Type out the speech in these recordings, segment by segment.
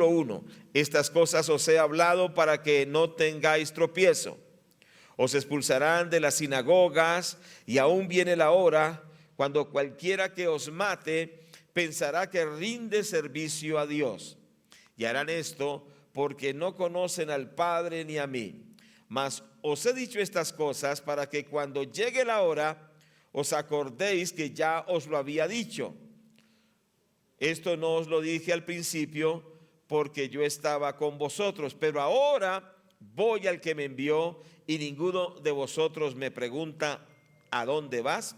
1. Estas cosas os he hablado para que no tengáis tropiezo. Os expulsarán de las sinagogas, y aún viene la hora cuando cualquiera que os mate pensará que rinde servicio a Dios. Y harán esto porque no conocen al Padre ni a mí. Mas os he dicho estas cosas para que cuando llegue la hora os acordéis que ya os lo había dicho. Esto no os lo dije al principio porque yo estaba con vosotros, pero ahora voy al que me envió y ninguno de vosotros me pregunta ¿a dónde vas?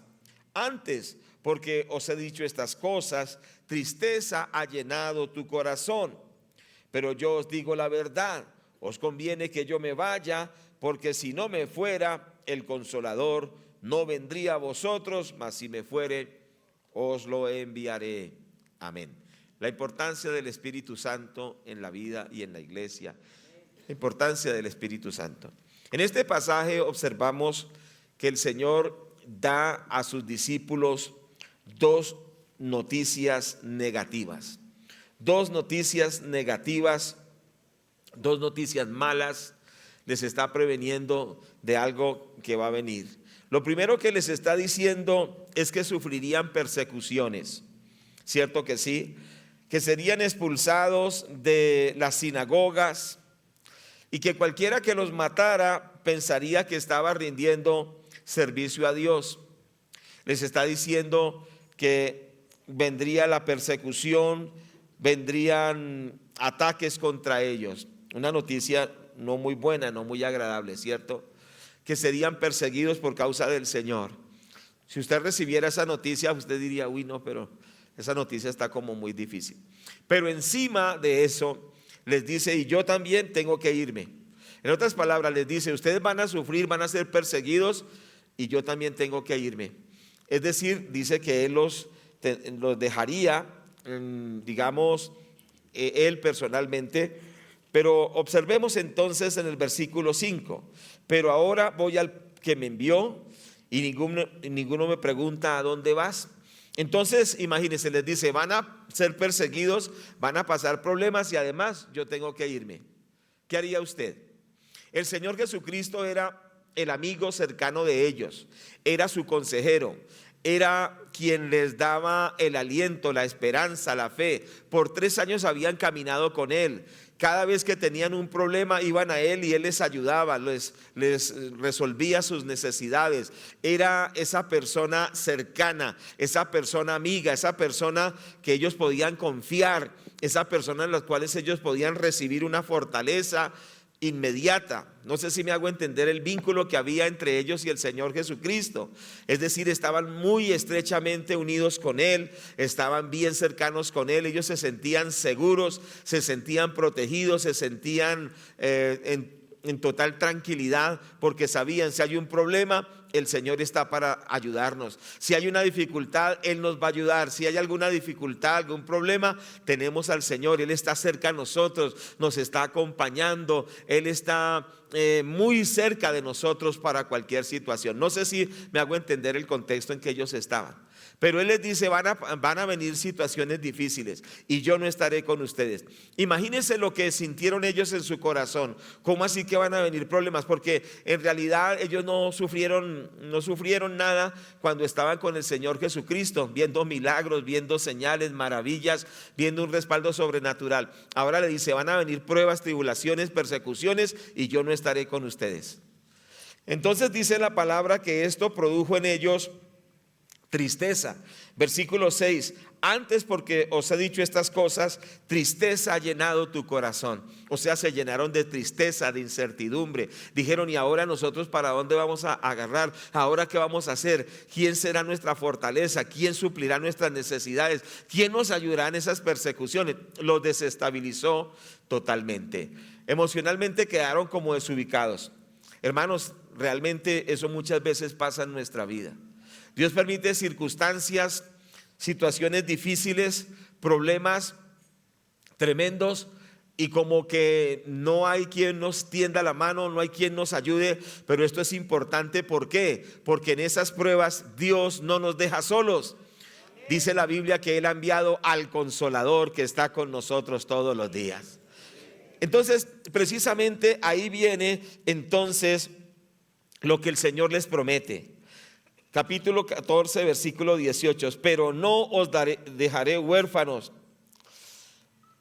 Antes, porque os he dicho estas cosas, tristeza ha llenado tu corazón. Pero yo os digo la verdad, os conviene que yo me vaya, porque si no me fuera, el Consolador no vendría a vosotros, mas si me fuere, os lo enviaré. Amén. La importancia del Espíritu Santo en la vida y en la iglesia. La importancia del Espíritu Santo. En este pasaje observamos que el Señor da a sus discípulos dos noticias negativas. Dos noticias negativas, dos noticias malas. Les está preveniendo de algo que va a venir. Lo primero que les está diciendo es que sufrirían persecuciones. ¿Cierto que sí? Que serían expulsados de las sinagogas y que cualquiera que los matara pensaría que estaba rindiendo servicio a Dios. Les está diciendo que vendría la persecución, vendrían ataques contra ellos. Una noticia no muy buena, no muy agradable, ¿cierto? Que serían perseguidos por causa del Señor. Si usted recibiera esa noticia, usted diría, uy, no, pero esa noticia está como muy difícil. Pero encima de eso, les dice, y yo también tengo que irme. En otras palabras, les dice, ustedes van a sufrir, van a ser perseguidos, y yo también tengo que irme. Es decir, dice que Él los dejaría, digamos, Él personalmente. Pero observemos entonces en el versículo 5. Pero ahora voy al que me envió, y ninguno me pregunta ¿a dónde vas? Entonces, imagínense, les dice, van a ser perseguidos, van a pasar problemas y además yo tengo que irme. ¿Qué haría usted? El Señor Jesucristo era el amigo cercano de ellos, era su consejero, era quien les daba el aliento, la esperanza, la fe. Por 3 años habían caminado con Él. Cada vez que tenían un problema iban a Él y Él les ayudaba, les resolvía sus necesidades. Era esa persona cercana, esa persona amiga, esa persona que ellos podían confiar, esa persona en la cual ellos podían recibir una fortaleza inmediata. No sé si me hago entender el vínculo que había entre ellos y el Señor Jesucristo. Es decir, estaban muy estrechamente unidos con Él, estaban bien cercanos con Él, ellos se sentían seguros, se sentían protegidos, se sentían en total tranquilidad, porque sabían, si hay un problema, el Señor está para ayudarnos. Si hay una dificultad, Él nos va a ayudar. Si hay alguna dificultad, algún problema, tenemos al Señor. Él está cerca a nosotros, nos está acompañando. Él está muy cerca de nosotros para cualquier situación. No sé si me hago entender el contexto en que ellos estaban. Pero Él les dice, van a venir situaciones difíciles y yo no estaré con ustedes. Imagínense lo que sintieron ellos en su corazón. ¿Cómo así que van a venir problemas? Porque en realidad ellos no sufrieron nada cuando estaban con el Señor Jesucristo, viendo milagros, viendo señales, maravillas, viendo un respaldo sobrenatural. Ahora le dice, van a venir pruebas, tribulaciones, persecuciones y yo no estaré con ustedes. Entonces dice la palabra que esto produjo en ellos tristeza. Versículo 6, antes porque os he dicho estas cosas, tristeza ha llenado tu corazón. O sea, se llenaron de tristeza, de incertidumbre. Dijeron, ¿y ahora nosotros para dónde vamos a agarrar? ¿Ahora qué vamos a hacer? ¿Quién será nuestra fortaleza? ¿Quién suplirá nuestras necesidades? ¿Quién nos ayudará en esas persecuciones? Los desestabilizó totalmente. Emocionalmente quedaron como desubicados. Hermanos, realmente eso muchas veces pasa en nuestra vida. Dios permite circunstancias, situaciones difíciles, problemas tremendos y como que no hay quien nos tienda la mano, no hay quien nos ayude, pero esto es importante. ¿Por qué? Porque en esas pruebas Dios no nos deja solos. Dice la Biblia que Él ha enviado al Consolador que está con nosotros todos los días. Entonces, precisamente ahí viene entonces lo que el Señor les promete. Capítulo 14, versículo 18. Pero no os dejaré huérfanos,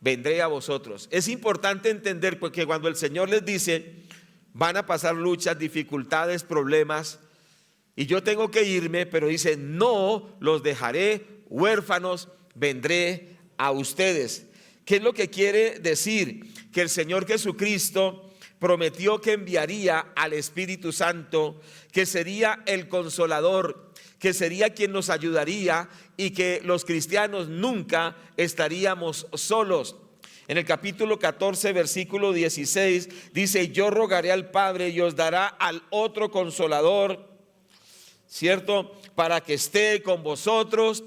vendré a vosotros. Es importante entender porque cuando el Señor les dice, van a pasar luchas, dificultades, problemas, y yo tengo que irme, pero dice, no los dejaré huérfanos, vendré a ustedes. ¿Qué es lo que quiere decir? Que el Señor Jesucristo prometió que enviaría al Espíritu Santo, que sería el Consolador, que sería quien nos ayudaría y que los cristianos nunca estaríamos solos. En el capítulo 14, versículo 16, dice, yo rogaré al Padre y os dará al otro Consolador, ¿cierto? Para que esté con vosotros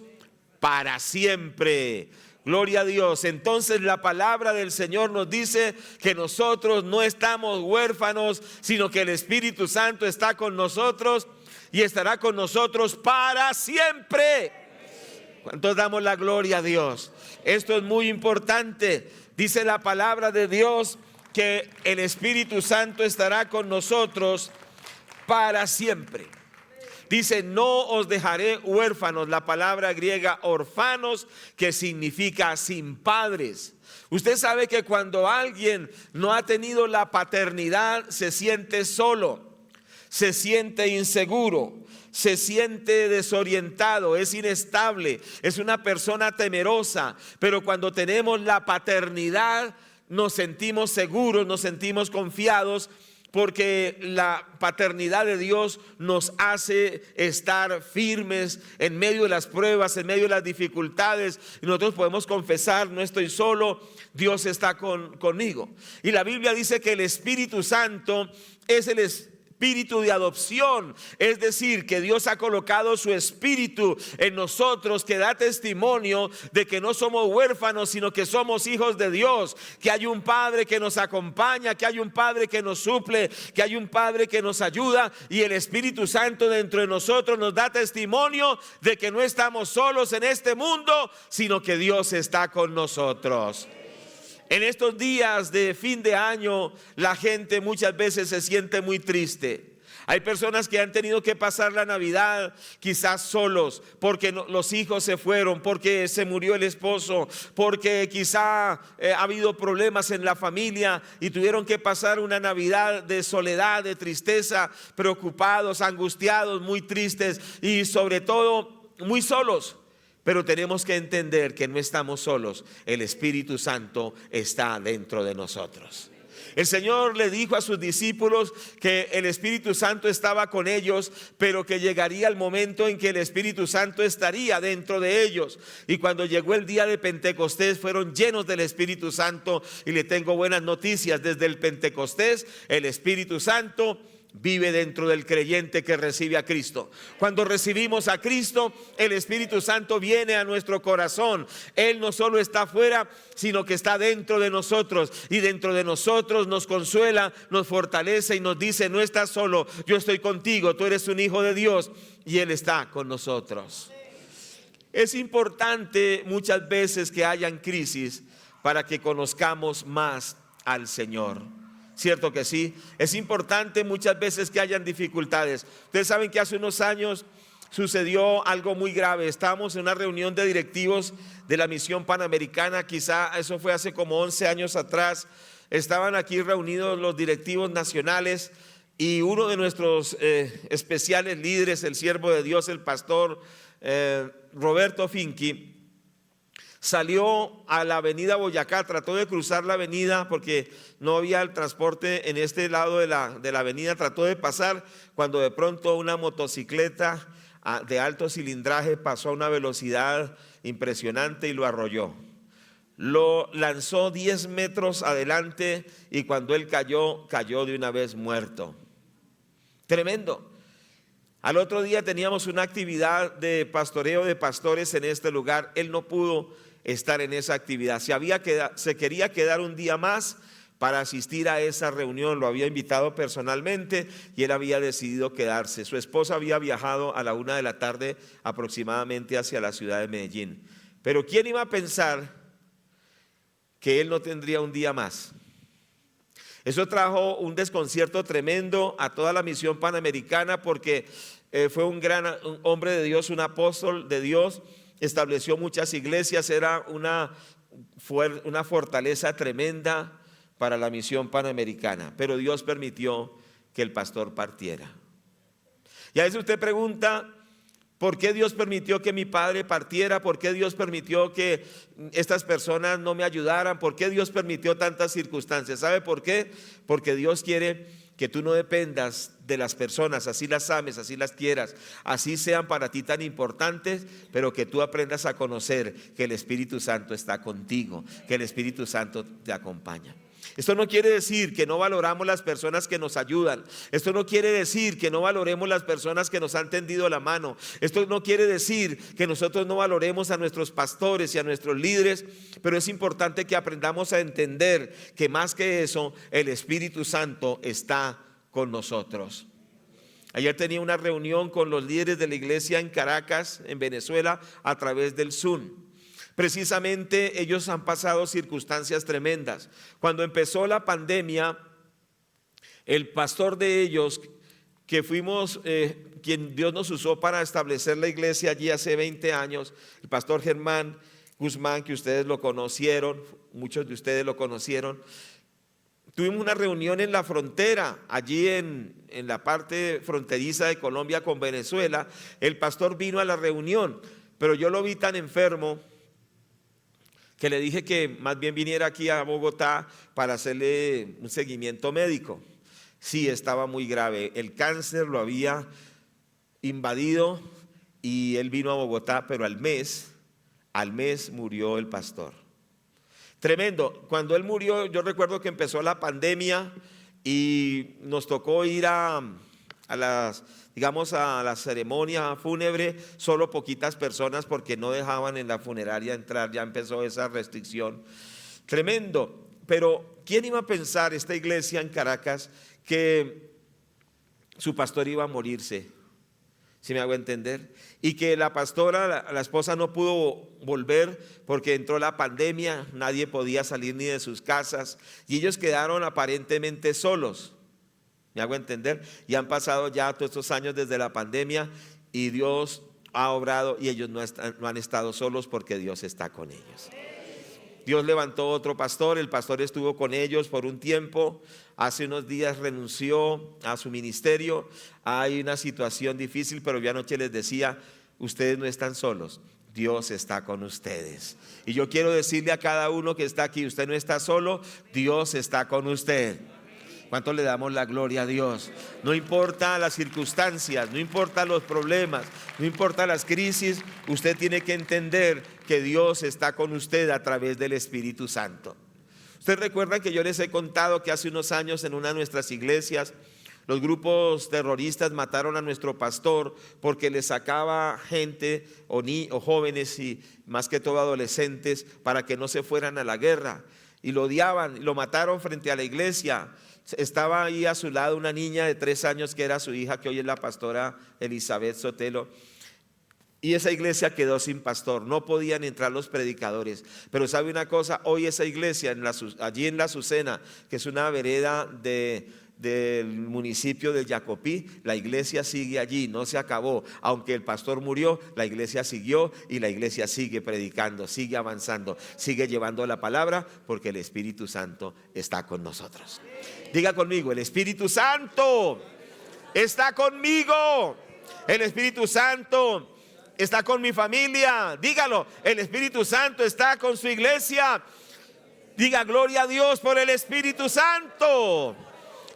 para siempre. Gloria a Dios. Entonces la palabra del Señor nos dice que nosotros no estamos huérfanos, sino que el Espíritu Santo está con nosotros y estará con nosotros para siempre. ¿Cuántos damos la gloria a Dios? Esto es muy importante. Dice la palabra de Dios que el Espíritu Santo estará con nosotros para siempre. Dice, no os dejaré huérfanos, la palabra griega orfanos, que significa sin padres. Usted sabe que cuando alguien no ha tenido la paternidad, se siente solo, se siente inseguro, se siente desorientado, es inestable, es una persona temerosa. Pero cuando tenemos la paternidad, nos sentimos seguros, nos sentimos confiados, porque la paternidad de Dios nos hace estar firmes en medio de las pruebas, en medio de las dificultades. Y nosotros podemos confesar, no estoy solo, Dios está conmigo. Y la Biblia dice que el Espíritu Santo es el espíritu de adopción, es decir, que Dios ha colocado su espíritu en nosotros, que da testimonio de que no somos huérfanos, sino que somos hijos de Dios, que hay un Padre que nos acompaña, que hay un Padre que nos suple, que hay un Padre que nos ayuda, y el Espíritu Santo dentro de nosotros nos da testimonio de que no estamos solos en este mundo, sino que Dios está con nosotros. En estos días de fin de año, la gente muchas veces se siente muy triste. Hay personas que han tenido que pasar la Navidad quizás solos, porque los hijos se fueron, porque se murió el esposo, porque quizá ha habido problemas en la familia y tuvieron que pasar una Navidad de soledad, de tristeza, preocupados, angustiados, muy tristes y sobre todo muy solos. Pero tenemos que entender que no estamos solos, el Espíritu Santo está dentro de nosotros. El Señor le dijo a sus discípulos que el Espíritu Santo estaba con ellos, pero que llegaría el momento en que el Espíritu Santo estaría dentro de ellos. Y cuando llegó el día de Pentecostés, fueron llenos del Espíritu Santo. Y le tengo buenas noticias: desde el Pentecostés, el Espíritu Santo vive dentro del creyente que recibe a Cristo. Cuando recibimos a Cristo, el Espíritu Santo viene a nuestro corazón. Él no solo está afuera, sino que está dentro de nosotros, y dentro de nosotros nos consuela, nos fortalece y nos dice: no estás solo, yo estoy contigo, tú eres un hijo de Dios y Él está con nosotros. Es importante muchas veces que hayan crisis para que conozcamos más al Señor. ¿Cierto que sí? Es importante muchas veces que hayan dificultades. Ustedes saben que hace unos años sucedió algo muy grave. Estábamos en una reunión de directivos de la Misión Panamericana, quizá eso fue hace como 11 años atrás. Estaban aquí reunidos los directivos nacionales y uno de nuestros especiales líderes, el siervo de Dios, el pastor Roberto Finky, salió a la avenida Boyacá, trató de cruzar la avenida porque no había el transporte en este lado de la avenida, trató de pasar cuando de pronto una motocicleta de alto cilindraje pasó a una velocidad impresionante y lo arrolló. Lo lanzó 10 metros adelante y cuando él cayó de una vez muerto. Tremendo. Al otro día teníamos una actividad de pastoreo de pastores en este lugar. Él no pudo estar en esa actividad. Se quería quedar un día más, para asistir a esa reunión. Lo había invitado personalmente y él había decidido quedarse. Su esposa había viajado a la 1 de la tarde aproximadamente hacia la ciudad de Medellín. Pero ¿quién iba a pensar que él no tendría un día más? Eso trajo un desconcierto tremendo a toda la misión panamericana, porque fue un hombre de Dios, un apóstol de Dios, estableció muchas iglesias, era una fortaleza tremenda para la misión panamericana, pero Dios permitió que el pastor partiera. Y a veces usted pregunta, ¿por qué Dios permitió que mi padre partiera? ¿Por qué Dios permitió que estas personas no me ayudaran? ¿Por qué Dios permitió tantas circunstancias? ¿Sabe por qué? Porque Dios quiere que tú no dependas de las personas, así las ames, así las quieras, así sean para ti tan importantes, pero que tú aprendas a conocer que el Espíritu Santo está contigo, que el Espíritu Santo te acompaña. Esto no quiere decir que no valoramos las personas que nos ayudan. Esto no quiere decir que no valoremos las personas que nos han tendido la mano. Esto no quiere decir que nosotros no valoremos a nuestros pastores y a nuestros líderes, pero es importante que aprendamos a entender que más que eso, el Espíritu Santo está con nosotros. Ayer tenía una reunión con los líderes de la iglesia en Caracas, en Venezuela, a través del Zoom. Precisamente ellos han pasado circunstancias tremendas. Cuando empezó la pandemia, el pastor de ellos, que fuimos, quien Dios nos usó para establecer la iglesia allí hace 20 años, el pastor Germán Guzmán, que ustedes lo conocieron, muchos de ustedes lo conocieron. Tuvimos una reunión en la frontera, allí en la parte fronteriza de Colombia con Venezuela. El pastor vino a la reunión, pero yo lo vi tan enfermo que le dije que más bien viniera aquí a Bogotá para hacerle un seguimiento médico. Sí, estaba muy grave, el cáncer lo había invadido y él vino a Bogotá, pero al mes murió el pastor. Tremendo. Cuando él murió, yo recuerdo que empezó la pandemia y nos tocó ir a la ceremonia fúnebre, solo poquitas personas porque no dejaban en la funeraria entrar, ya empezó esa restricción. Tremendo. Pero ¿quién iba a pensar, esta iglesia en Caracas, que su pastor iba a morirse? ¿Sí me hago entender? Y que la pastora, la esposa, no pudo volver porque entró la pandemia, nadie podía salir ni de sus casas y ellos quedaron aparentemente solos. ¿Me hago entender? Y han pasado ya todos estos años desde la pandemia y Dios ha obrado y ellos no han estado solos porque Dios está con ellos. Dios levantó otro pastor, el pastor estuvo con ellos por un tiempo, hace unos días renunció a su ministerio. Hay una situación difícil, pero yo anoche les decía, ustedes no están solos, Dios está con ustedes. Y yo quiero decirle a cada uno que está aquí, usted no está solo, Dios está con usted. ¿Cuánto le damos la gloria a Dios? No importa las circunstancias, no importa los problemas, no importa las crisis, usted tiene que entender que Dios está con usted a través del Espíritu Santo. Ustedes recuerdan que yo les he contado que hace unos años en una de nuestras iglesias los grupos terroristas mataron a nuestro pastor porque le sacaba gente o jóvenes y más que todo adolescentes para que no se fueran a la guerra y lo odiaban y lo mataron frente a la iglesia. Estaba ahí a su lado una niña de 3 años que era su hija, que hoy es la pastora Elizabeth Sotelo. Y esa iglesia quedó sin pastor, no podían entrar los predicadores. Pero sabe una cosa, hoy esa iglesia allí en La Azucena, que es una vereda del municipio del Jacopí, la iglesia sigue allí, no se acabó. Aunque el pastor murió, la iglesia siguió y la iglesia sigue predicando, sigue avanzando, sigue llevando la palabra porque el Espíritu Santo está con nosotros. Diga conmigo, el Espíritu Santo está conmigo. El Espíritu Santo está con mi familia. Dígalo, el Espíritu Santo está con su iglesia. Diga gloria a Dios por el Espíritu Santo.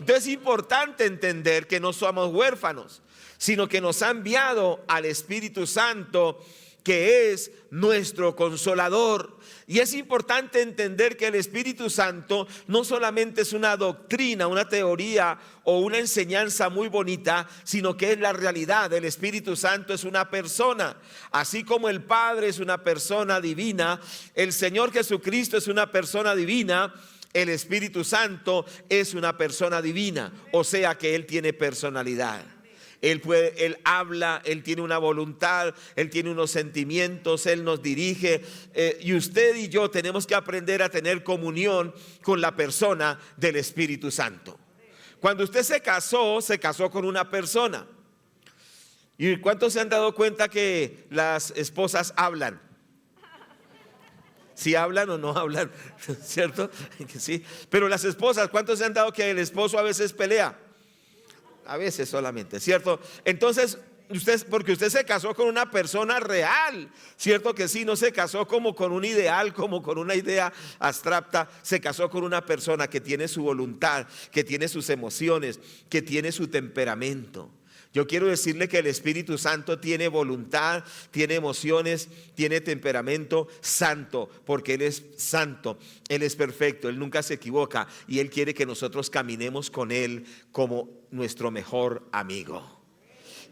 Entonces es importante entender que no somos huérfanos, sino que nos ha enviado al Espíritu Santo, que es nuestro consolador. Y es importante entender que el Espíritu Santo no solamente es una doctrina, una teoría o una enseñanza muy bonita, sino que es la realidad. El Espíritu Santo es una persona. Así como el Padre es una persona divina, el Señor Jesucristo es una persona divina. El Espíritu Santo es una persona divina, o sea que Él tiene personalidad. Él habla, Él tiene una voluntad, Él tiene unos sentimientos, Él nos dirige. Y usted y yo tenemos que aprender a tener comunión con la persona del Espíritu Santo. Cuando usted se casó con una persona. ¿Y cuántos se han dado cuenta que las esposas hablan? Si hablan o no hablan, ¿cierto? Sí. Pero las esposas, ¿cuántos se han dado que el esposo a veces pelea? A veces solamente, ¿cierto? Entonces, porque usted se casó con una persona real, ¿cierto que sí? No se casó como con un ideal, como con una idea abstracta. Se casó con una persona que tiene su voluntad, que tiene sus emociones, que tiene su temperamento. Yo quiero decirle que el Espíritu Santo tiene voluntad, tiene emociones, tiene temperamento santo, porque Él es santo, Él es perfecto, Él nunca se equivoca y Él quiere que nosotros caminemos con Él como nuestro mejor amigo.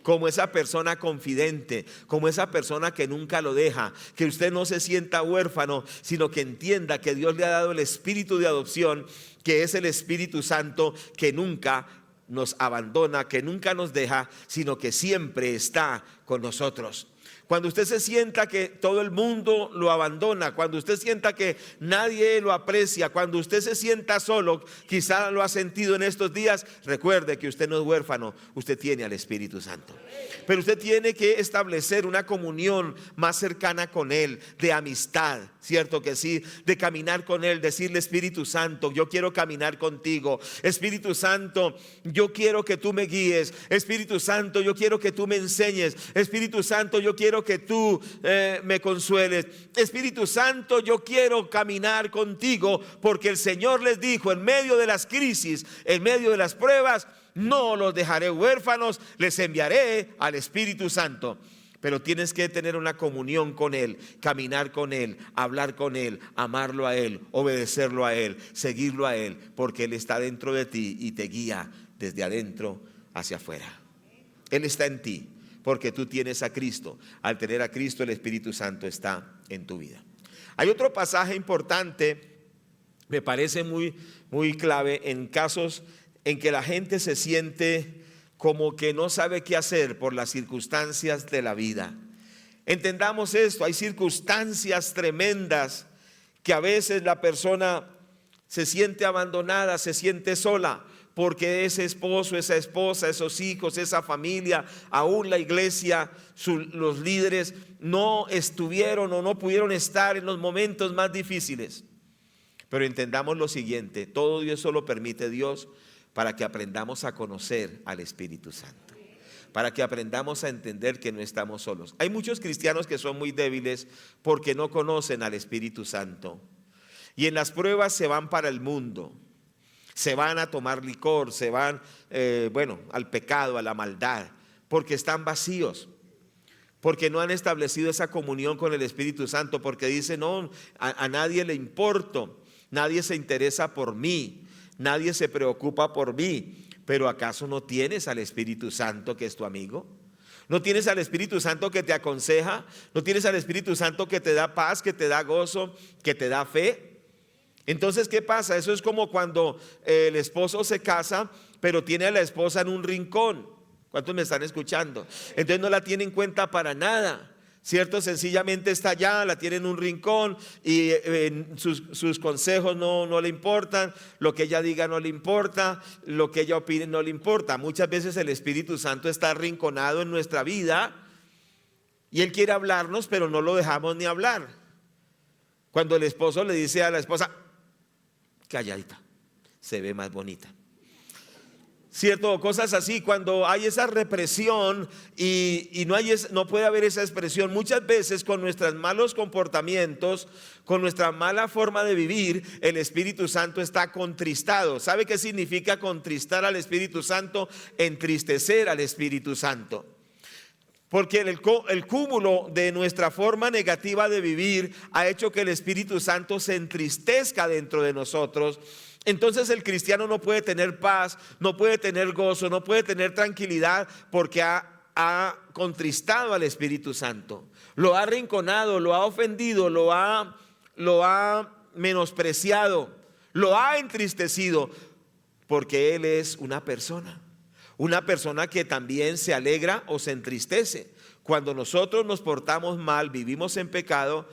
Como esa persona confidente, como esa persona que nunca lo deja, que usted no se sienta huérfano, sino que entienda que Dios le ha dado el espíritu de adopción, que es el Espíritu Santo que nunca nos abandona, que nunca nos deja, sino que siempre está con nosotros. Cuando usted se sienta que todo el mundo lo abandona, cuando usted sienta que nadie lo aprecia, cuando usted se sienta solo, quizá lo ha sentido en estos días, recuerde que usted no es huérfano, usted tiene al Espíritu Santo. Pero usted tiene que establecer una comunión más cercana con Él, de amistad, ¿cierto que sí? De caminar con Él, decirle: Espíritu Santo, yo quiero caminar contigo. Espíritu Santo, yo quiero que tú me guíes. Espíritu Santo, yo quiero que tú me enseñes. Espíritu Santo, yo quiero que tú me consueles. Espíritu Santo, yo quiero caminar contigo, porque el Señor les dijo en medio de las crisis, en medio de las pruebas: no los dejaré huérfanos, les enviaré al Espíritu Santo. Pero tienes que tener una comunión con Él, caminar con Él, hablar con Él, amarlo a Él, obedecerlo a Él, seguirlo a Él, porque Él está dentro de ti y te guía desde adentro hacia afuera. Él está en ti porque tú tienes a Cristo. Al tener a Cristo, el Espíritu Santo está en tu vida. Hay otro pasaje importante, me parece muy clave, en casos en que la gente se siente como que no sabe qué hacer por las circunstancias de la vida. Entendamos esto: hay circunstancias tremendas que a veces la persona se siente abandonada, se siente sola, porque ese esposo, esa esposa, esos hijos, esa familia, aún la iglesia, los líderes no estuvieron o no pudieron estar en los momentos más difíciles. Pero entendamos lo siguiente: todo eso lo permite Dios para que aprendamos a conocer al Espíritu Santo, para que aprendamos a entender que no estamos solos. Hay muchos cristianos que son muy débiles porque no conocen al Espíritu Santo, y en las pruebas se van para el mundo, se van a tomar licor, se van al pecado, a la maldad, porque están vacíos, porque no han establecido esa comunión con el Espíritu Santo, porque dicen: no, a nadie le importo, nadie se interesa por mí, nadie se preocupa por mí. Pero ¿acaso no tienes al Espíritu Santo que es tu amigo? ¿No tienes al Espíritu Santo que te aconseja? ¿No tienes al Espíritu Santo que te da paz, que te da gozo, que te da fe? Entonces, ¿qué pasa? Eso es como cuando el esposo se casa, pero tiene a la esposa en un rincón. ¿Cuántos me están escuchando? Entonces no la tiene en cuenta para nada, ¿cierto? Sencillamente está allá, la tiene en un rincón y sus consejos no le importan, lo que ella diga no le importa, lo que ella opine no le importa. Muchas veces el Espíritu Santo está arrinconado en nuestra vida y Él quiere hablarnos, pero no lo dejamos ni hablar. Cuando el esposo le dice a la esposa: calladita, se ve más bonita, ¿cierto? Cosas así. Cuando hay esa represión y no puede haber esa expresión, muchas veces con nuestros malos comportamientos, con nuestra mala forma de vivir, el Espíritu Santo está contristado. ¿Sabe qué significa contristar al Espíritu Santo? Entristecer al Espíritu Santo. Porque el cúmulo de nuestra forma negativa de vivir ha hecho que el Espíritu Santo se entristezca dentro de nosotros. Entonces el cristiano no puede tener paz, no puede tener gozo, no puede tener tranquilidad, porque ha contristado al Espíritu Santo. Lo ha arrinconado, lo ha ofendido, lo ha menospreciado, lo ha entristecido, porque Él es una persona que también se alegra o se entristece. Cuando nosotros nos portamos mal, vivimos en pecado,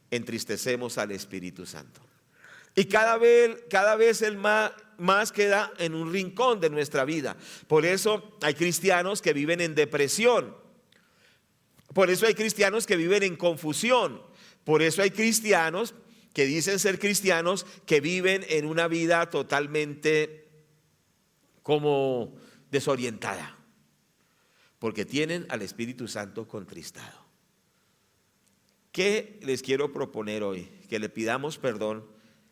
entristecemos al Espíritu Santo. Y cada vez Él más queda en un rincón de nuestra vida. Por eso hay cristianos que viven en depresión. Por eso hay cristianos que viven en confusión. Por eso hay cristianos que dicen ser cristianos que viven en una vida totalmente como desorientada, porque tienen al Espíritu Santo contristado. ¿Qué les quiero proponer hoy? Que le pidamos perdón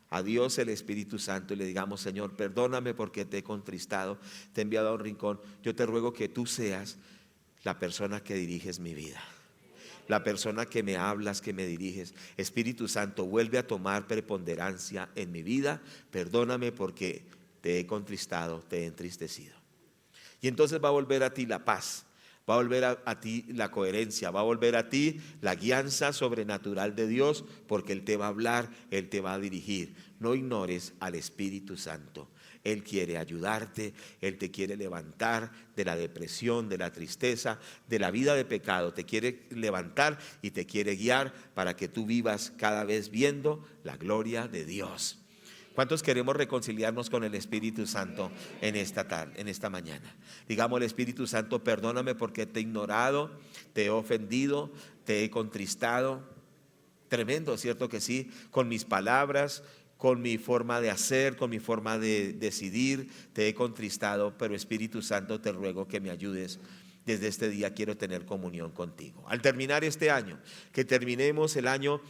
a Dios el Espíritu Santo y le digamos: Señor, perdóname porque te he contristado, te he enviado a un rincón. Yo te ruego que tú seas la persona que diriges mi vida, la persona que me hablas, que me diriges. Espíritu Santo, vuelve a tomar preponderancia en mi vida. Perdóname porque te he contristado, te he entristecido. Y entonces va a volver a ti la paz, va a volver a ti la coherencia, va a volver a ti la guianza sobrenatural de Dios, porque Él te va a hablar, Él te va a dirigir. No ignores al Espíritu Santo. Él quiere ayudarte, Él te quiere levantar de la depresión, de la tristeza, de la vida de pecado. Te quiere levantar y te quiere guiar para que tú vivas cada vez viendo la gloria de Dios. ¿Cuántos queremos reconciliarnos con el Espíritu Santo en esta tarde, en esta mañana? Digamos al Espíritu Santo: perdóname porque te he ignorado, te he ofendido, te he contristado. Tremendo, ¿cierto que sí? Con mis palabras, con mi forma de hacer, con mi forma de decidir, te he contristado, pero Espíritu Santo, te ruego que me ayudes. Desde este día quiero tener comunión contigo. Al terminar este año, que terminemos el año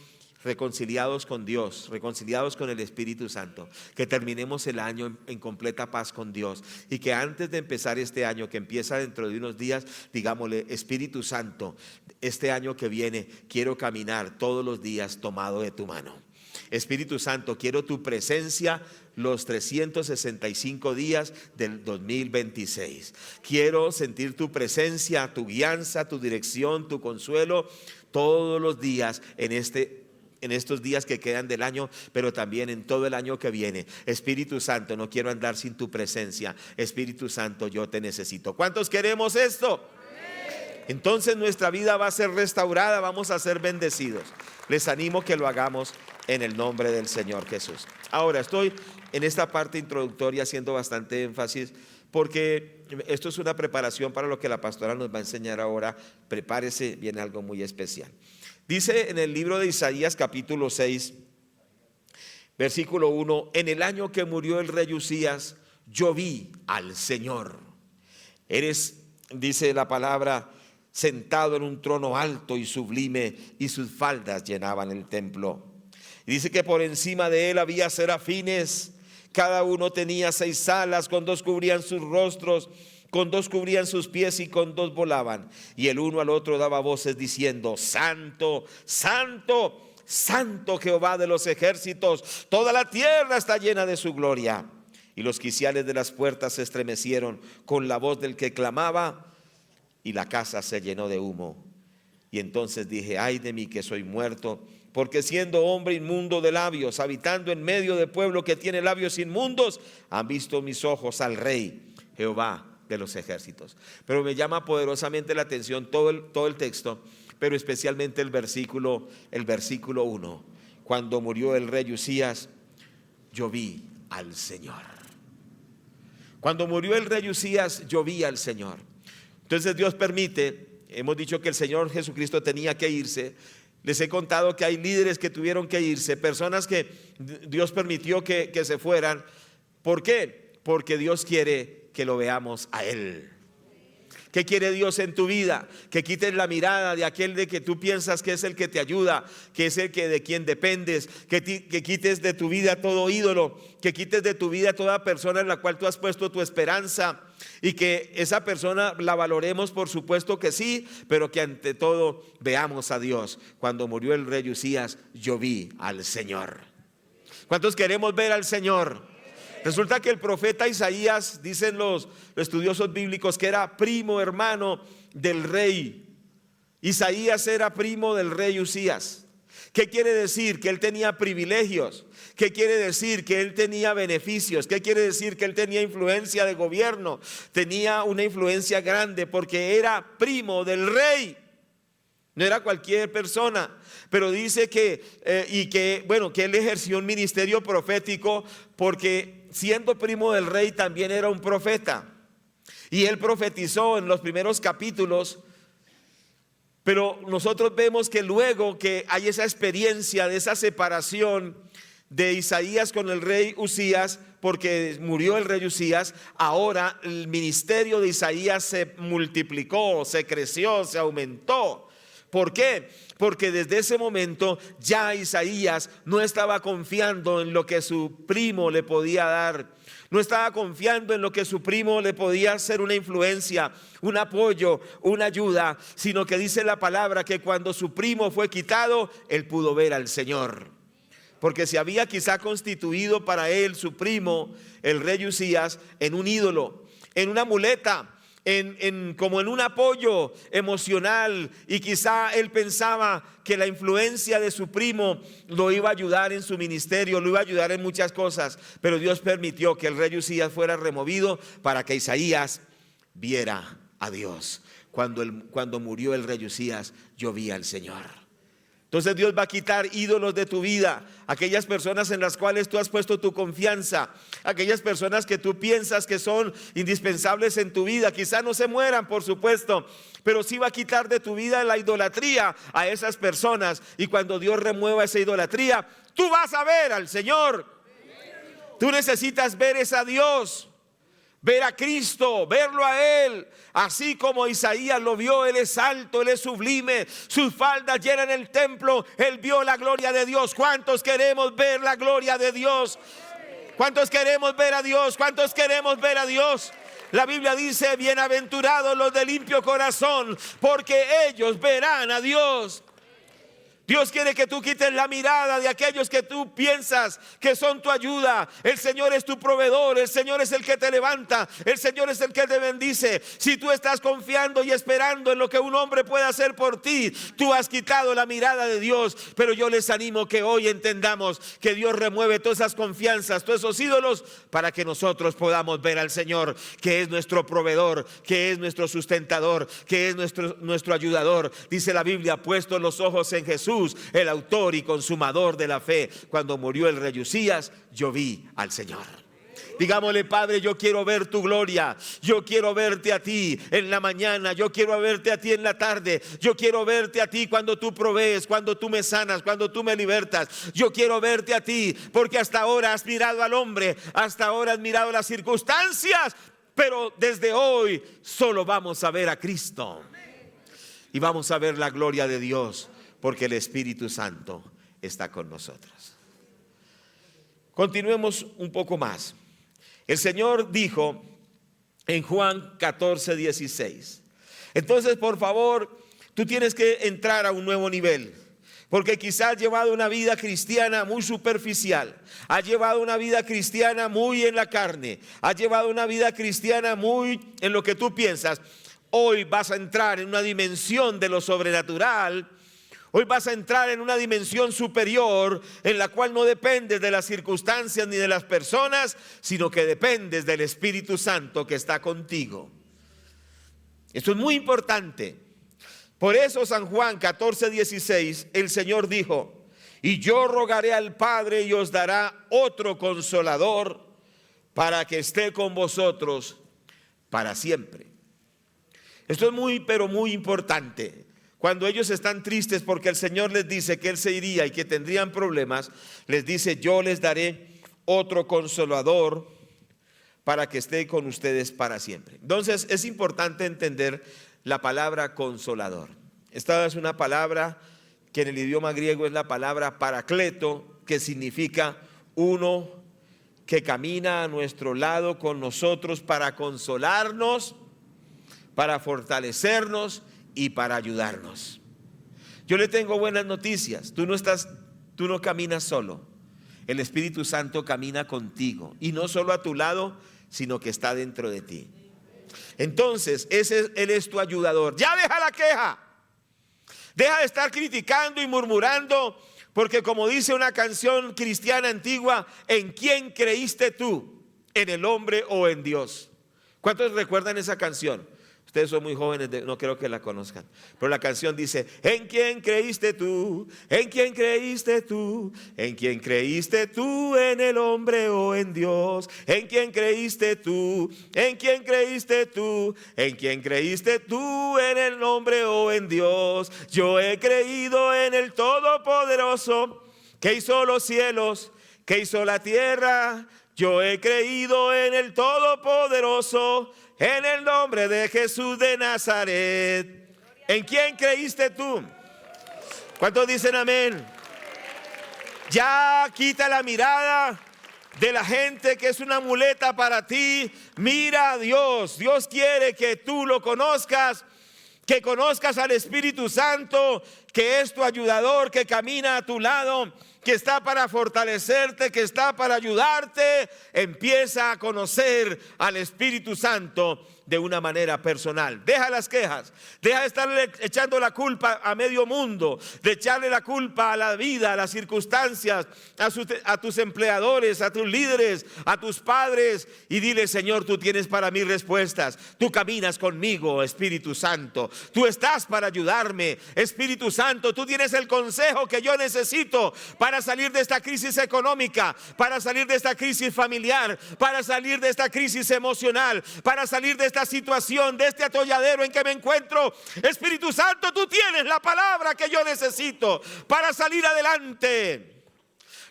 reconciliados con Dios, reconciliados con el Espíritu Santo, que terminemos el año en completa paz con Dios, y que antes de empezar este año, que empieza dentro de unos días, digámosle: Espíritu Santo, este año que viene quiero caminar todos los días tomado de tu mano. Espíritu Santo, quiero tu presencia los 365 días del 2026. Quiero sentir tu presencia, tu guianza, tu dirección, tu consuelo todos los días en estos días que quedan del año, pero también en todo el año que viene. Espíritu Santo, no quiero andar sin tu presencia. Espíritu Santo, yo te necesito. ¿Cuántos queremos esto? Entonces nuestra vida va a ser restaurada, vamos a ser bendecidos. Les animo que lo hagamos en el nombre del Señor Jesús. Ahora estoy en esta parte introductoria haciendo bastante énfasis, porque esto es una preparación para lo que la pastora nos va a enseñar ahora. Prepárese, viene algo muy especial. Dice en el libro de Isaías capítulo 6, versículo 1: en el año que murió el rey Usías, yo vi al Señor. Dice la palabra, sentado en un trono alto y sublime, y sus faldas llenaban el templo. Y dice que por encima de él había serafines, cada uno tenía 6 alas, con 2 cubrían sus rostros, con 2 cubrían sus pies y con 2 volaban. Y el uno al otro daba voces diciendo: Santo, Santo, Santo Jehová de los ejércitos, toda la tierra está llena de su gloria. Y los quiciales de las puertas se estremecieron con la voz del que clamaba, y la casa se llenó de humo. Y entonces dije: ay de mí que soy muerto, porque siendo hombre inmundo de labios, habitando en medio de pueblo que tiene labios inmundos, han visto mis ojos al Rey, Jehová de los ejércitos. Pero me llama poderosamente la atención todo el texto, pero especialmente el versículo 1. Cuando murió el rey Usías, yo vi al Señor. Cuando murió el rey Usías, yo vi al Señor. Entonces Dios permite, hemos dicho que el Señor Jesucristo tenía que irse. Les he contado que hay líderes que tuvieron que irse, personas que Dios permitió que se fueran. ¿Por qué? Porque Dios quiere que lo veamos a Él. ¿Qué quiere Dios en tu vida? Que quites la mirada de aquel de que tú piensas que es el que te ayuda, que es el de quien dependes, que quites de tu vida todo ídolo, que quites de tu vida toda persona en la cual tú has puesto tu esperanza, y que esa persona la valoremos, por supuesto que sí, pero que ante todo veamos a Dios. Cuando murió el rey Usías, yo vi al Señor. ¿Cuántos queremos ver al Señor? Resulta que el profeta Isaías, dicen los estudiosos bíblicos, que era primo hermano del rey. Isaías era primo del rey Usías. ¿Qué quiere decir? Que él tenía privilegios, ¿Qué quiere decir? Que él tenía beneficios. ¿Qué quiere decir? Que él tenía influencia de gobierno. Tenía una influencia grande porque era primo del rey. No era cualquier persona, pero dice que él ejerció un ministerio profético porque siendo primo del rey también era un profeta. Y él profetizó en los primeros capítulos, pero nosotros vemos que luego que hay esa experiencia de esa separación de Isaías con el rey Usías, porque murió el rey Usías, ahora el ministerio de Isaías se multiplicó, se creció, se aumentó. ¿Por qué? Porque desde ese momento ya Isaías no estaba confiando en lo que su primo le podía dar. No estaba confiando en lo que su primo le podía hacer una influencia, un apoyo, una ayuda, sino que dice la palabra que cuando su primo fue quitado, él pudo ver al Señor. Porque se había quizá constituido para él, su primo, el rey Usías, en un ídolo, en una muleta, como en un apoyo emocional, y quizá él pensaba que la influencia de su primo lo iba a ayudar en su ministerio, lo iba a ayudar en muchas cosas, pero Dios permitió que el rey Usías fuera removido para que Isaías viera a Dios. Cuando murió el rey Usías, yo vi al Señor. Entonces Dios va a quitar ídolos de tu vida, aquellas personas en las cuales tú has puesto tu confianza, aquellas personas que tú piensas que son indispensables en tu vida. Quizá no se mueran, por supuesto, pero sí va a quitar de tu vida la idolatría a esas personas. Y cuando Dios remueva esa idolatría, tú vas a ver al Señor. Tú necesitas ver a Dios, ver a Cristo, verlo a Él. Así como Isaías lo vio, Él es alto, Él es sublime, sus faldas llenan el templo, Él vio la gloria de Dios. ¿Cuántos queremos ver la gloria de Dios? ¿Cuántos queremos ver a Dios? ¿Cuántos queremos ver a Dios? La Biblia dice: bienaventurados los de limpio corazón, porque ellos verán a Dios. Dios quiere que tú quites la mirada de aquellos que tú piensas que son tu ayuda. El Señor es tu proveedor, el Señor es el que te levanta, el Señor es el que te bendice. Si tú estás confiando y esperando en lo que un hombre puede hacer por ti, tú has quitado la mirada de Dios. Pero yo les animo que hoy entendamos que Dios remueve todas esas confianzas, todos esos ídolos, para que nosotros podamos ver al Señor, que es nuestro proveedor, que es nuestro sustentador, que es nuestro ayudador. Dice la Biblia: puesto los ojos en Jesús, el autor y consumador de la fe. Cuando murió el rey Usías, yo vi al Señor. Digámosle: Padre, yo quiero ver tu gloria, yo quiero verte a ti en la mañana, yo quiero verte a ti en la tarde, yo quiero verte a ti cuando tú provees, cuando tú me sanas, cuando tú me libertas. Yo quiero verte a ti, porque hasta ahora has mirado al hombre, hasta ahora has mirado las circunstancias, pero desde hoy solo vamos a ver a Cristo y vamos a ver la gloria de Dios, porque el Espíritu Santo está con nosotros. Continuemos un poco más. El Señor dijo en Juan 14:16: entonces, por favor, tú tienes que entrar a un nuevo nivel, porque quizás has llevado una vida cristiana muy superficial, has llevado una vida cristiana muy en la carne, has llevado una vida cristiana muy en lo que tú piensas. Hoy vas a entrar en una dimensión de lo sobrenatural. Hoy vas a entrar en una dimensión superior, en la cual no dependes de las circunstancias ni de las personas, sino que dependes del Espíritu Santo que está contigo. Esto es muy importante. Por eso San Juan 14:16, el Señor dijo: y yo rogaré al Padre y os dará otro consolador, para que esté con vosotros para siempre. Esto es muy, pero muy importante. Cuando ellos están tristes porque el Señor les dice que Él se iría y que tendrían problemas, les dice: yo les daré otro consolador para que esté con ustedes para siempre. Entonces es importante entender la palabra consolador. Esta es una palabra que en el idioma griego es la palabra paracleto, que significa uno que camina a nuestro lado con nosotros para consolarnos, para fortalecernos y para ayudarnos. Yo le tengo buenas noticias. Tú no caminas solo. El Espíritu Santo camina contigo, y no solo a tu lado, sino que está dentro de ti. Entonces Él es tu ayudador. Ya deja la queja, deja de estar criticando y murmurando Porque como dice una canción cristiana antigua, ¿en quién creíste tú? ¿En el hombre o en Dios? ¿Cuántos recuerdan esa canción? Ustedes son muy jóvenes, no creo que la conozcan. Pero la canción dice: ¿en quién creíste tú? ¿En quién creíste tú? ¿En quién creíste tú? ¿En el hombre o en Dios? ¿En quién creíste tú? ¿En quién creíste tú? ¿En quién creíste tú? ¿En el hombre o en Dios? Yo he creído en el Todopoderoso, que hizo los cielos, que hizo la tierra. Yo he creído en el Todopoderoso, en el nombre de Jesús de Nazaret. ¿En quién creíste tú? ¿Cuántos dicen amén? Ya quita la mirada de la gente que es una muleta para ti. Mira a Dios. Dios quiere que tú lo conozcas, que conozcas al Espíritu Santo, que es tu ayudador, que camina a tu lado, que está para fortalecerte, que está para ayudarte. Empieza a conocer al Espíritu Santo de una manera personal. Deja las quejas, deja de estarle echando la culpa a medio mundo, de echarle la culpa a la vida, a las circunstancias, a tus empleadores, a tus líderes, a tus padres, y dile: Señor, tú tienes para mí respuestas. Tú caminas conmigo, Espíritu Santo. Tú estás para ayudarme, Espíritu Santo. Tú tienes el consejo que yo necesito para salir de esta crisis económica, para salir de esta crisis familiar, para salir de esta crisis emocional, para salir de esta situación, de este atolladero en que me encuentro. Espíritu Santo, tú tienes la palabra que yo necesito para salir adelante.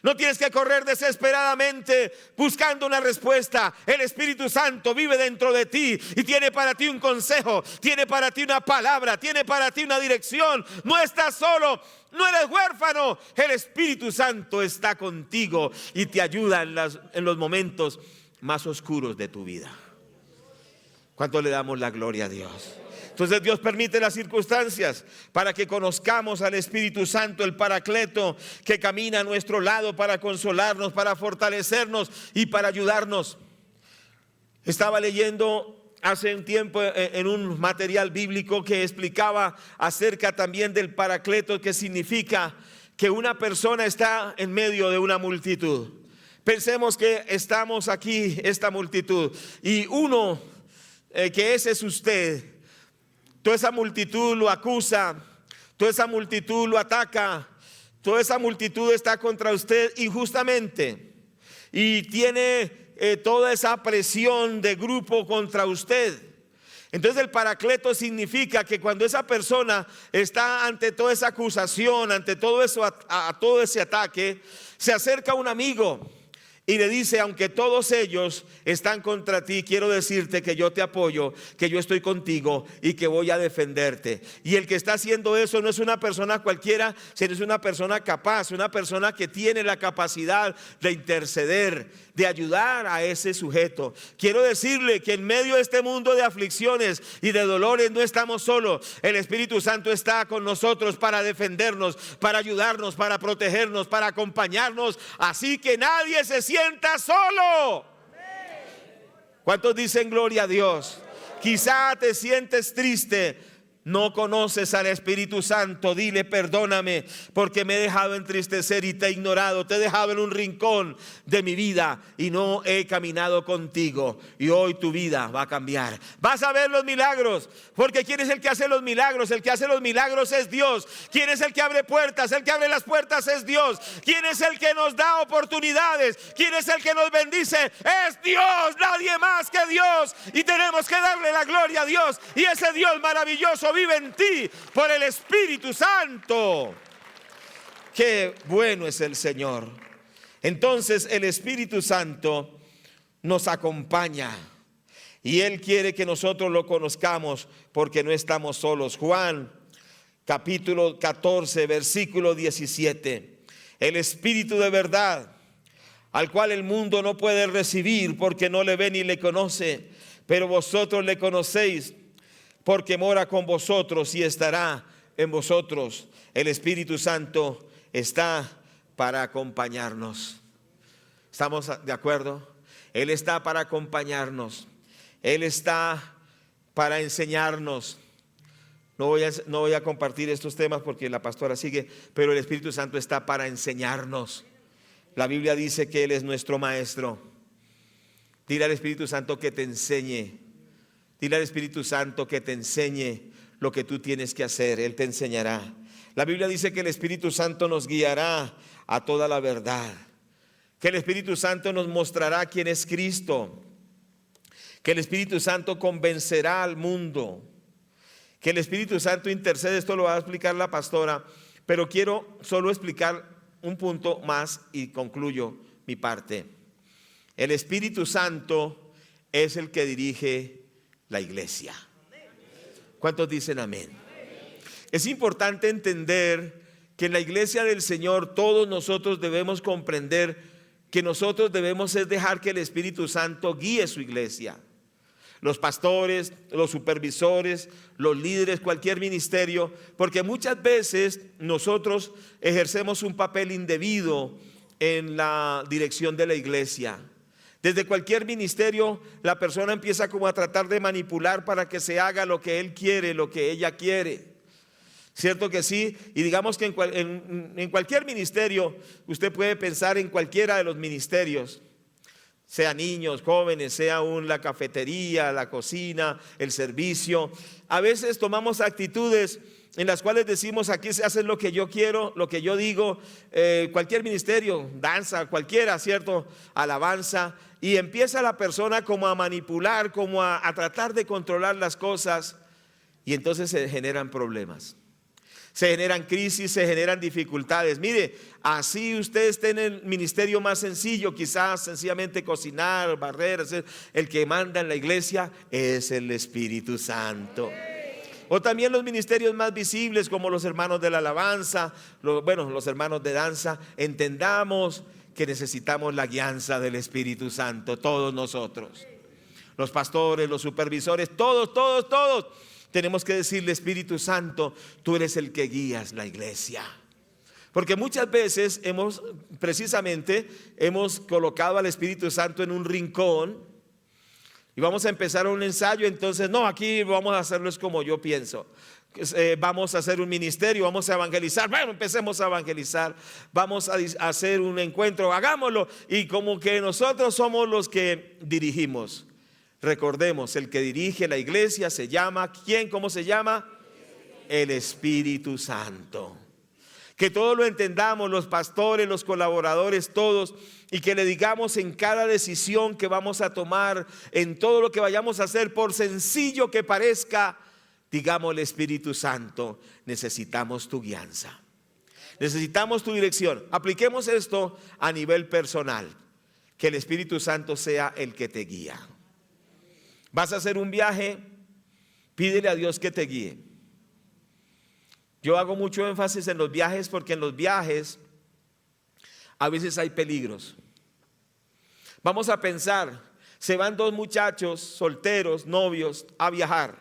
No tienes que correr desesperadamente buscando una respuesta. El Espíritu Santo vive dentro de ti y tiene para ti un consejo, tiene para ti una palabra, tiene para ti una dirección. No estás solo, no eres huérfano. El Espíritu Santo está contigo y te ayuda en los momentos más oscuros de tu vida. ¿Cuánto le damos la gloria a Dios? Entonces Dios permite las circunstancias para que conozcamos al Espíritu Santo, el Paracleto, que camina a nuestro lado para consolarnos, para fortalecernos y para ayudarnos. Estaba leyendo hace un tiempo en un material bíblico que explicaba acerca también del Paracleto, que significa que una persona está en medio de una multitud. Pensemos que estamos aquí, esta multitud, y uno, que ese es usted. Toda esa multitud lo acusa, toda esa multitud lo ataca, toda esa multitud está contra usted injustamente y tiene toda esa presión de grupo contra usted. Entonces el Paracleto significa que cuando esa persona está ante toda esa acusación, ante todo eso, a todo ese ataque, se acerca un amigo y le dice: aunque todos ellos están contra ti, quiero decirte que yo te apoyo, que yo estoy contigo y que voy a defenderte. Y el que está haciendo eso no es una persona cualquiera, sino es una persona capaz, una persona que tiene la capacidad de interceder, de ayudar a ese sujeto. Quiero decirle que en medio de este mundo de aflicciones y de dolores no estamos solos. El Espíritu Santo está con nosotros para defendernos, para ayudarnos, para protegernos, para acompañarnos. Así que nadie se sienta solo. ¿Cuántos dicen gloria a Dios? Quizá te sientes triste, no conoces al Espíritu Santo. Dile: perdóname porque me he dejado entristecer y te he ignorado, te he dejado en un rincón de mi vida y no he caminado contigo. Y hoy tu vida va a cambiar, vas a ver los milagros, porque ¿quién es el que hace los milagros? El que hace los milagros es Dios. ¿Quién es el que abre puertas? El que abre las puertas es Dios. ¿Quién es el que nos da oportunidades? ¿Quién es el que nos bendice? Es Dios, nadie más que Dios, y tenemos que darle la gloria a Dios. Y ese Dios maravilloso vive en ti por el Espíritu Santo. Qué bueno es el Señor. Entonces el Espíritu Santo nos acompaña y Él quiere que nosotros lo conozcamos, porque no estamos solos. Juan capítulo 14 versículo 17: el Espíritu de verdad, al cual el mundo no puede recibir porque no le ve ni le conoce, pero vosotros le conocéis, porque mora con vosotros y estará en vosotros. El Espíritu Santo está para acompañarnos. ¿Estamos de acuerdo? Él está para acompañarnos. Él está para enseñarnos. No voy a compartir estos temas porque la pastora sigue, pero el Espíritu Santo está para enseñarnos. La Biblia dice que Él es nuestro maestro. Dile al Espíritu Santo que te enseñe. Dile al Espíritu Santo que te enseñe lo que tú tienes que hacer. Él te enseñará. La Biblia dice que el Espíritu Santo nos guiará a toda la verdad. Que el Espíritu Santo nos mostrará quién es Cristo. Que el Espíritu Santo convencerá al mundo. Que el Espíritu Santo intercede. Esto lo va a explicar la pastora, pero quiero solo explicar un punto más y concluyo mi parte. El Espíritu Santo es el que dirige la iglesia. ¿Cuántos dicen amén? Es importante entender que en la iglesia del Señor todos nosotros debemos comprender que nosotros debemos es dejar que el Espíritu Santo guíe su iglesia. Los pastores, los supervisores, los líderes, cualquier ministerio, porque muchas veces nosotros ejercemos un papel indebido en la dirección de la iglesia. Desde cualquier ministerio la persona empieza como a tratar de manipular para que se haga lo que él quiere, lo que ella quiere. ¿Cierto que sí? Y digamos que en cualquier ministerio usted puede pensar en cualquiera de los ministerios, sea niños, jóvenes, sea la cafetería, la cocina, el servicio. A veces tomamos actitudes en las cuales decimos: aquí se hace lo que yo quiero, lo que yo digo. Cualquier ministerio, danza, cualquiera, ¿cierto? Alabanza. Y empieza la persona como a manipular, como a tratar de controlar las cosas. Y entonces se generan problemas. Se generan crisis, se generan dificultades. Mire, así usted esté en el ministerio más sencillo, quizás sencillamente cocinar, barrer, el que manda en la iglesia es el Espíritu Santo. O también los ministerios más visibles, como los hermanos de la alabanza, los hermanos de danza. Entendamos que necesitamos la guianza del Espíritu Santo, todos nosotros. Los pastores, los supervisores, todos. Tenemos que decirle: Espíritu Santo, tú eres el que guías la iglesia. Porque muchas veces hemos colocado al Espíritu Santo en un rincón y vamos a empezar un ensayo. Entonces, no, aquí vamos a hacerlo es como yo pienso. Vamos a hacer un ministerio, vamos a evangelizar. Bueno, empecemos a evangelizar. Vamos a hacer un encuentro, hagámoslo. Y como que nosotros somos los que dirigimos. Recordemos, el que dirige la iglesia se llama, ¿quién? ¿Cómo se llama? El Espíritu Santo. Que todos lo entendamos, los pastores, los colaboradores, todos, y que le digamos en cada decisión que vamos a tomar, en todo lo que vayamos a hacer, por sencillo que parezca, digamos: el Espíritu Santo, necesitamos tu guianza, necesitamos tu dirección. Apliquemos esto a nivel personal, que el Espíritu Santo sea el que te guía. Vas a hacer un viaje, pídele a Dios que te guíe. Yo hago mucho énfasis en los viajes porque en los viajes a veces hay peligros. Vamos a pensar, se van dos muchachos solteros, novios, a viajar.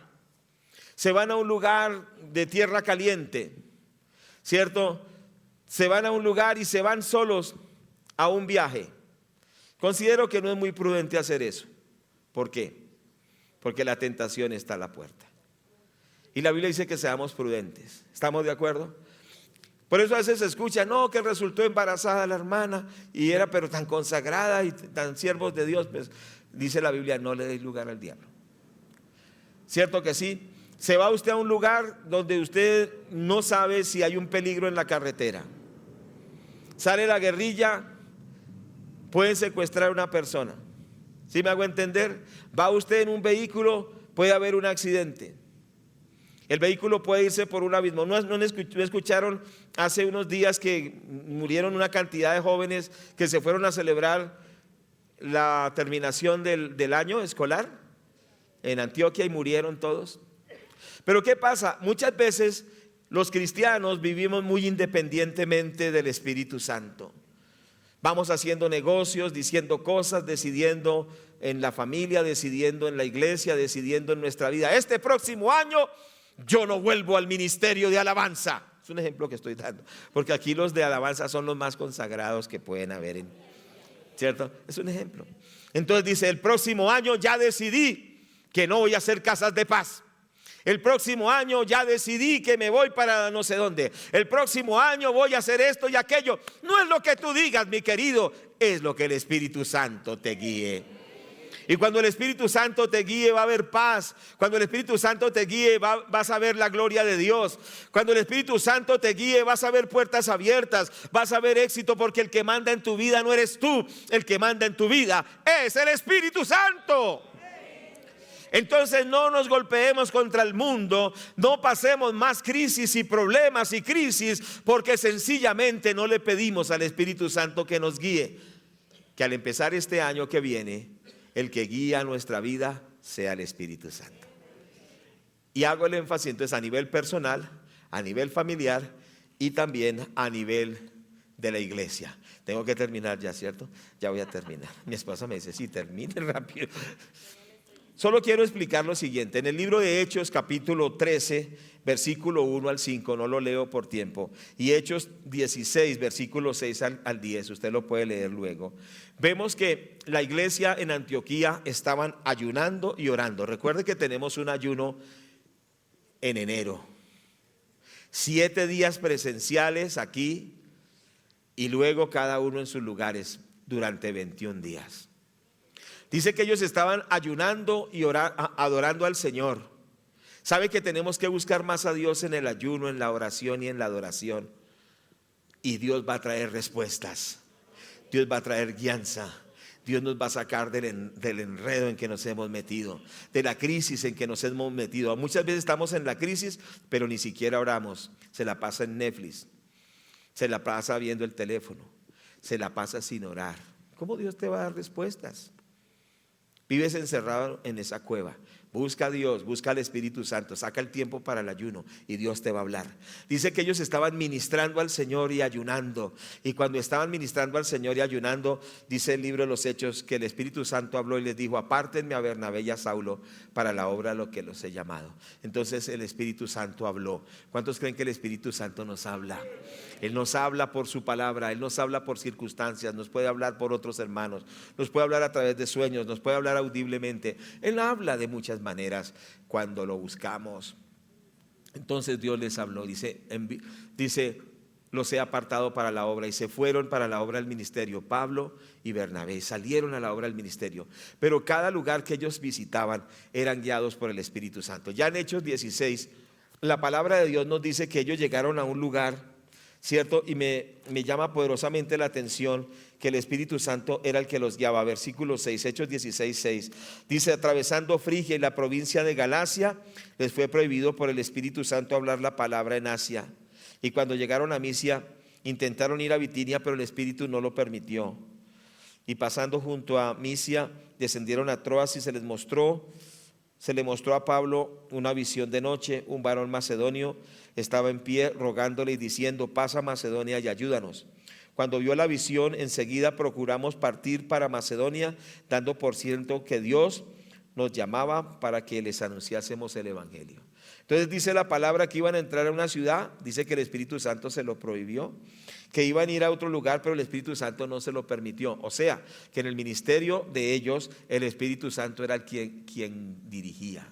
Se van a un lugar de tierra caliente, ¿cierto? Se van a un lugar y se van solos a un viaje. Considero que no es muy prudente hacer eso. ¿Por qué? Porque la tentación está a la puerta. Y la Biblia dice que seamos prudentes. ¿Estamos de acuerdo? Por eso a veces se escucha: no, que resultó embarazada la hermana y era pero tan consagrada y tan siervos de Dios. Pues dice la Biblia: no le deis lugar al diablo. ¿Cierto que sí? Se va usted a un lugar donde usted no sabe si hay un peligro en la carretera. Sale la guerrilla, pueden secuestrar a una persona. ¿Sí me hago entender? Va usted en un vehículo, puede haber un accidente. El vehículo puede irse por un abismo. ¿No escucharon hace unos días que murieron una cantidad de jóvenes que se fueron a celebrar la terminación del año escolar en Antioquia y murieron todos? Pero ¿qué pasa? Muchas veces los cristianos vivimos muy independientemente del Espíritu Santo. Vamos haciendo negocios, diciendo cosas, decidiendo en la familia, decidiendo en la iglesia, decidiendo en nuestra vida: este próximo año yo no vuelvo al ministerio de alabanza. Es un ejemplo que estoy dando, porque aquí los de alabanza son los más consagrados que pueden haber, ¿cierto? Es un ejemplo. Entonces dice: el próximo año ya decidí que no voy a hacer casas de paz. El próximo año ya decidí que me voy para no sé dónde. El próximo año voy a hacer esto y aquello. No es lo que tú digas, mi querido, es lo que el Espíritu Santo te guíe. Y cuando el Espíritu Santo te guíe va a haber paz. Cuando el Espíritu Santo te guíe vas a ver la gloria de Dios. Cuando el Espíritu Santo te guíe vas a ver puertas abiertas. Vas a ver éxito, porque el que manda en tu vida no eres tú. El que manda en tu vida es el Espíritu Santo. Entonces no nos golpeemos contra el mundo, no pasemos más crisis y problemas y crisis, porque sencillamente no le pedimos al Espíritu Santo que nos guíe. Que al empezar este año que viene, el que guía nuestra vida sea el Espíritu Santo. Y hago el énfasis entonces a nivel personal, a nivel familiar y también a nivel de la iglesia. Tengo que terminar ya, ¿cierto? Ya voy a terminar. Mi esposa me dice, sí, termine rápido. Solo quiero explicar lo siguiente. En el libro de Hechos, capítulo 13, versículo 1 al 5, no lo leo por tiempo, y Hechos 16, versículo 6 al 10, usted lo puede leer luego. Vemos que la iglesia en Antioquía estaban ayunando y orando. Recuerde que tenemos un ayuno en enero. 7 días presenciales aquí y luego cada uno en sus lugares durante 21 días. Dice que ellos estaban ayunando y adorando al Señor. Sabe que tenemos que buscar más a Dios en el ayuno, en la oración y en la adoración. Y Dios va a traer respuestas. Dios va a traer guianza. Dios nos va a sacar del enredo en que nos hemos metido, de la crisis en que nos hemos metido. Muchas veces estamos en la crisis, pero ni siquiera oramos. Se la pasa en Netflix, se la pasa viendo el teléfono, se la pasa sin orar. ¿Cómo Dios te va a dar respuestas? Vives encerrado en esa cueva. Busca a Dios, busca al Espíritu Santo, saca el tiempo para el ayuno y Dios te va a hablar. Dice que ellos estaban ministrando al Señor y ayunando. Y cuando estaban ministrando al Señor y ayunando, dice el libro de los Hechos que el Espíritu Santo habló y les dijo: apártenme a Bernabé y a Saulo para la obra a lo que los he llamado. Entonces el Espíritu Santo habló. ¿Cuántos creen que el Espíritu Santo nos habla? Él nos habla por su palabra, Él nos habla por circunstancias, nos puede hablar por otros hermanos, nos puede hablar a través de sueños, nos puede hablar audiblemente. Él habla de muchas maneras cuando lo buscamos. Entonces Dios les habló, dice, los he apartado para la obra, y se fueron para la obra del ministerio. Pablo y Bernabé salieron a la obra del ministerio, pero cada lugar que ellos visitaban eran guiados por el Espíritu Santo. Ya en Hechos 16 la palabra de Dios nos dice que ellos llegaron a un lugar, ¿cierto? Y me llama poderosamente la atención que el Espíritu Santo era el que los guiaba. Versículo 6, Hechos 16, 6. Dice: atravesando Frigia y la provincia de Galacia, les fue prohibido por el Espíritu Santo hablar la palabra en Asia. Y cuando llegaron a Misia, intentaron ir a Bitinia, pero el Espíritu no lo permitió. Y pasando junto a Misia, descendieron a Troas y se le mostró a Pablo una visión de noche. Un varón macedonio estaba en pie rogándole y diciendo: pasa a Macedonia y ayúdanos. Cuando vio la visión, enseguida procuramos partir para Macedonia, dando por cierto que Dios nos llamaba para que les anunciásemos el evangelio. Entonces dice la palabra que iban a entrar a una ciudad, dice que el Espíritu Santo se lo prohibió, que iban a ir a otro lugar, pero el Espíritu Santo no se lo permitió. O sea, que en el ministerio de ellos el Espíritu Santo era quien dirigía.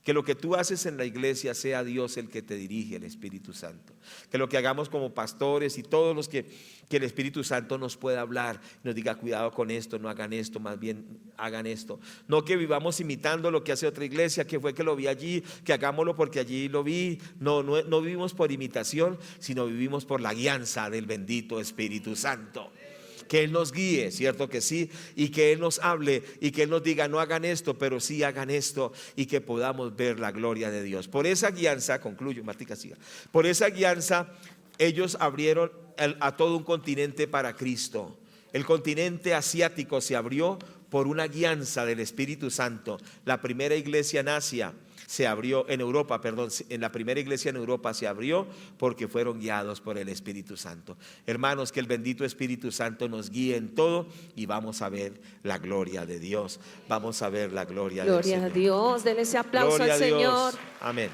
Que lo que tú haces en la iglesia sea Dios el que te dirige, el Espíritu Santo. Que lo que hagamos como pastores y todos los que el Espíritu Santo nos pueda hablar, nos diga: cuidado con esto, no hagan esto, más bien hagan esto. No que vivamos imitando lo que hace otra iglesia, que fue que lo vi allí, que hagámoslo porque allí lo vi. No vivimos por imitación, sino vivimos por la guianza del bendito Espíritu Santo. Que Él nos guíe, cierto que sí, y que Él nos hable y que Él nos diga: no hagan esto, pero sí hagan esto, y que podamos ver la gloria de Dios. Por esa guianza, concluyo, Martica, siga. Por esa guianza ellos abrieron a todo un continente para Cristo. El continente asiático se abrió por una guianza del Espíritu Santo. La primera iglesia en Asia se abrió, en la primera iglesia en Europa se abrió porque fueron guiados por el Espíritu Santo. Hermanos, que el bendito Espíritu Santo nos guíe en todo y vamos a ver la gloria de Dios. Vamos a ver la gloria del Señor. Gloria a Dios, denle ese aplauso Gloria al a Dios. Señor. Amén.